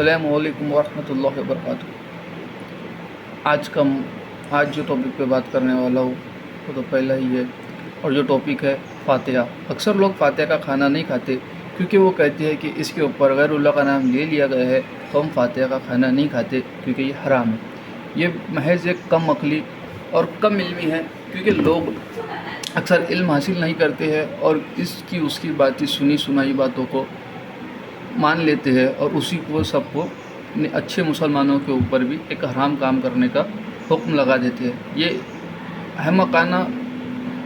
السلام علیکم ورحمۃ اللہ وبرکاتہ۔ آج جو ٹاپک پہ بات کرنے والا ہوں وہ تو پہلا ہی ہے، اور جو ٹاپک ہے فاتحہ۔ اکثر لوگ فاتحہ کا کھانا نہیں کھاتے کیونکہ وہ کہتے ہیں کہ اس کے اوپر غیر اللہ کا نام لے لیا گیا ہے، تو ہم فاتحہ کا کھانا نہیں کھاتے کیونکہ یہ حرام ہے۔ یہ محض ایک کم عقلی اور کم علمی ہے، کیونکہ لوگ اکثر علم حاصل نہیں کرتے ہیں اور اس کی باتیں سنی سنائی باتوں کو مان لیتے ہیں، اور اسی کو سب کو اچھے مسلمانوں کے اوپر بھی ایک حرام کام کرنے کا حکم لگا دیتے ہیں۔ یہ احمقانہ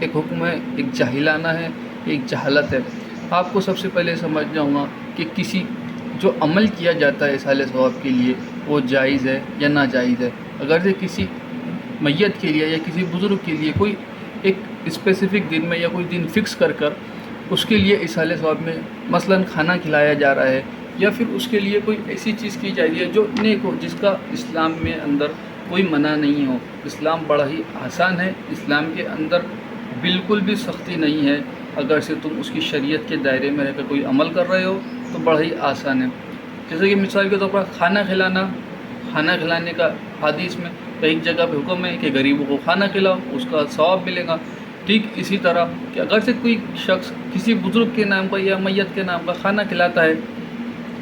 ایک حکم ہے، ایک جاہلانہ ہے، ایک جہالت ہے۔ آپ کو سب سے پہلے سمجھنا ہوگا کہ کسی جو عمل کیا جاتا ہے اِصالِ ثواب کے لیے وہ جائز ہے یا ناجائز ہے۔ اگر سے کسی میت کے لیے یا کسی بزرگ کے لیے کوئی ایک اسپیسیفک دن میں یا کوئی دن فکس کر اس کے لیے اِصالِ ثواب میں مثلاً کھانا کھلایا جا رہا ہے، یا پھر اس کے لیے کوئی ایسی چیز کی جا رہی ہے جو نیک ہو، جس کا اسلام میں اندر کوئی منع نہیں ہو۔ اسلام بڑا ہی آسان ہے، اسلام کے اندر بالکل بھی سختی نہیں ہے۔ اگر سے تم اس کی شریعت کے دائرے میں رہ کر کوئی عمل کر رہے ہو تو بڑا ہی آسان ہے۔ جیسے کہ مثال کے طور پر کھانا کھلانے کا حدیث میں ایک جگہ پہ حکم ہے کہ غریبوں کو کھانا کھلاؤ، اس کا ثواب ملے گا۔ ٹھیک اسی طرح کہ اگر سے کوئی شخص کسی بزرگ کے نام کا یا میت کے نام کا کھانا کھلاتا ہے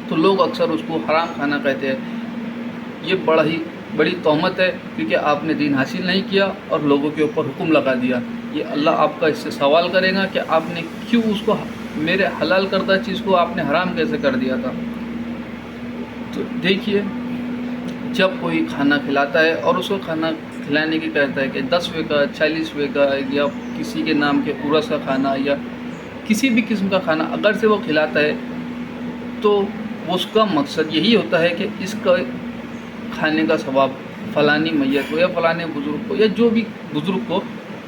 تو لوگ اکثر اس کو حرام کھانا کہتے ہیں۔ یہ بڑی تہمت ہے، کیونکہ آپ نے دین حاصل نہیں کیا اور لوگوں کے اوپر حکم لگا دیا۔ یہ اللہ آپ کا اس سے سوال کرے گا کہ آپ نے کیوں اس کو، میرے حلال کردہ چیز کو آپ نے حرام کیسے کر دیا تھا۔ تو دیکھیے، جب کوئی کھانا کھلاتا ہے اور اس کو کھانا کھلانے کی کہتا ہے کہ 10ویں کا 40ویں کا یا کسی کے نام کے عرس کا کھانا یا کسی بھی قسم کا کھانا اگر سے وہ کھلاتا ہے تو اس کا مقصد یہی ہوتا ہے کہ اس کا کھانے کا ثواب فلانی میت کو یا فلانے بزرگ کو یا جو بھی بزرگ کو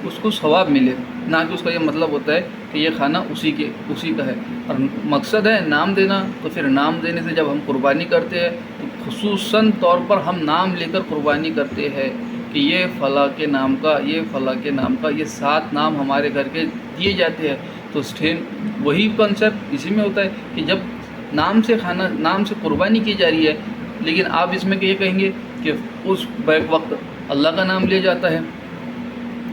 اس کو ثواب ملے، نہ کہ اس کا یہ مطلب ہوتا ہے کہ یہ کھانا اسی کا ہے۔ اور مقصد ہے نام دینا، تو پھر نام دینے سے جب ہم قربانی کرتے ہیں تو خصوصاً طور پر ہم نام لے کر قربانی کرتے ہیں کہ یہ فلاں کے نام کا، یہ فلاں کے نام کا، یہ 7 نام ہمارے گھر کے دیے جاتے ہیں۔ تو وہی کنسیپٹ اسی میں ہوتا ہے کہ جب نام سے قربانی کی جا رہی ہے، لیکن آپ اس میں یہ کہیں گے کہ اس بیک وقت اللہ کا نام لیا جاتا ہے،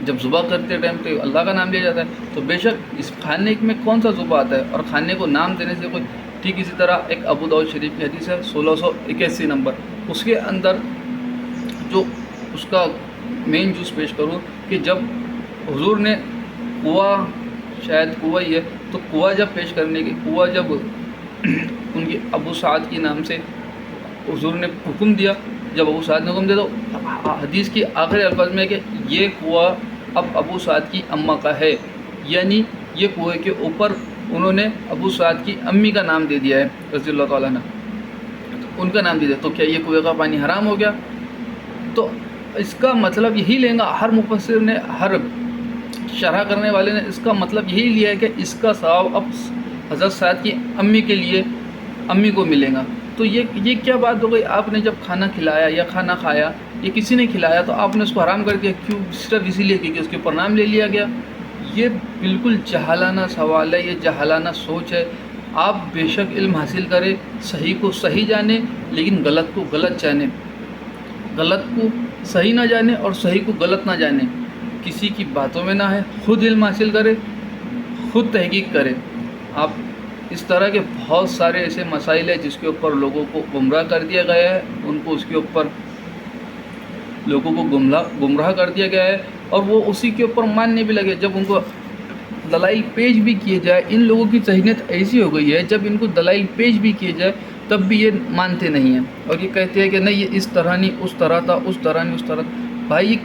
جب ذبح کرتے ٹائم پہ اللہ کا نام لیا جاتا ہے، تو بے شک اس کھانے میں کون سا ذبح آتا ہے، اور کھانے کو نام دینے سے کوئی۔ ٹھیک اسی طرح ایک ابو داؤد شریف کی حدیث ہے 1681 نمبر، اس کے اندر جو اس کا مین جز پیش کروں کہ جب حضور نے شاید کنواں ہی ہے، تو کنواں جب پیش کرنے کی جب ان کی ابو سعد کے نام سے حضور نے حکم دیا، جب ابو سعد نے حکم دیا تو حدیث کی آخری الفاظ میں ہے کہ یہ کنواں اب ابو سعد کی اماں کا ہے، یعنی یہ کنویں کے اوپر انہوں نے ابو سعد کی امی کا نام دے دیا ہے رضی اللہ تعالیٰ عنہ، ان کا نام دے دیا۔ تو کیا یہ کنویں کا پانی حرام ہو گیا؟ تو اس کا مطلب یہی لیں گا، ہر مفسر نے، ہر شرح کرنے والے نے اس کا مطلب یہی لیا ہے کہ اس کا ثواب اب حضرت سعد کی امی کو ملے گا۔ تو یہ کیا بات ہو گئی؟ آپ نے جب کھانا کھلایا یا کھانا کھایا یا کسی نے کھلایا تو آپ نے اس کو حرام کر دیا، کیوں؟ صرف اسی لیے کہ اس کے اوپر نام لے لیا گیا۔ یہ بالکل جہالانہ سوال ہے، یہ جہالانہ سوچ ہے۔ آپ بے شک علم حاصل کریں، صحیح کو صحیح جانیں لیکن غلط کو غلط جانیں، غلط کو صحیح نہ جانیں اور صحیح کو غلط نہ جانیں، کسی کی باتوں میں نہ ہے، خود علم حاصل کرے، خود تحقیق کرے۔ آپ اس طرح کے بہت سارے ایسے مسائل ہیں جس کے اوپر لوگوں کو گمراہ کر دیا گیا ہے، ان کو اس کے اوپر لوگوں کو گمراہ کر دیا گیا ہے، اور وہ اسی کے اوپر ماننے بھی لگے۔ جب ان کو دلائل پیش بھی کیے جائے، ان لوگوں کی ذہنیت ایسی ہو گئی ہے جب ان کو دلائل پیش بھی کیے جائے تب بھی یہ مانتے نہیں ہیں، اور یہ کہتے ہیں کہ نہیں یہ اس طرح نہیں، اس طرح تھا، اس طرح نہیں، اس طرح تھا۔ بھائی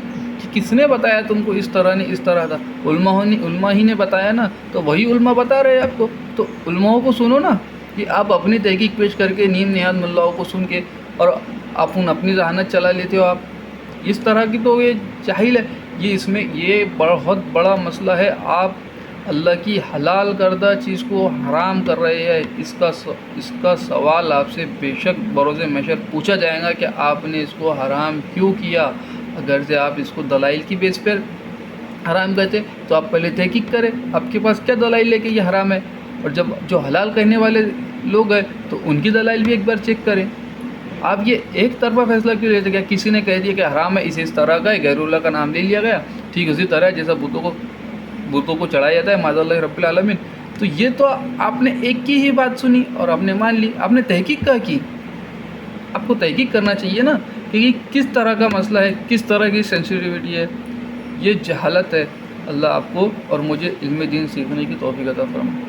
کس نے بتایا تم کو اس طرح نہیں اس طرح تھا؟ علماء ہی نے بتایا نا، تو وہی علماء بتا رہے ہیں آپ کو، تو علماء کو سنو نا، کہ آپ اپنی تحقیق پیش کر کے نیم نہاد ملاؤں کو سن کے اور آپ اپنی ذہانت چلا لیتے ہو۔ آپ اس طرح کی تو یہ جاہل ہے، یہ بہت بڑا مسئلہ ہے۔ آپ اللہ کی حلال کردہ چیز کو حرام کر رہے ہیں، اس کا سوال آپ سے بے شک بروز محشر پوچھا جائے گا کہ آپ نے اس کو حرام کیوں کیا۔ اگر سے آپ اس کو دلائل کی بیس پر حرام کہتے تو آپ پہلے تحقیق کریں، آپ کے پاس کیا دلائل ہے کہ یہ حرام ہے، اور جب جو حلال کہنے والے لوگ ہیں تو ان کی دلائل بھی ایک بار چیک کریں۔ آپ یہ ایک طرفہ فیصلہ کیوں لیتے؟ کیا کسی نے کہہ دیا کہ حرام ہے اس طرح کا ہے، غیر اللہ کا نام لے لیا گیا، ٹھیک اسی طرح جیسا بتوں کو چڑھایا جاتا ہے معاذ اللہ رب العالمین. تو یہ تو آپ نے ایک کی ہی بات سنی اور آپ نے مان لی، آپ نے تحقیق کا کی. آپ کو تحقیق کرنا چاہیے نا کہ یہ کس طرح کا مسئلہ ہے، کس طرح کی سینسیٹیوٹی ہے. یہ جہالت ہے. اللہ آپ کو اور مجھے علم دین سیکھنے کی توفیق عطا فرمائے.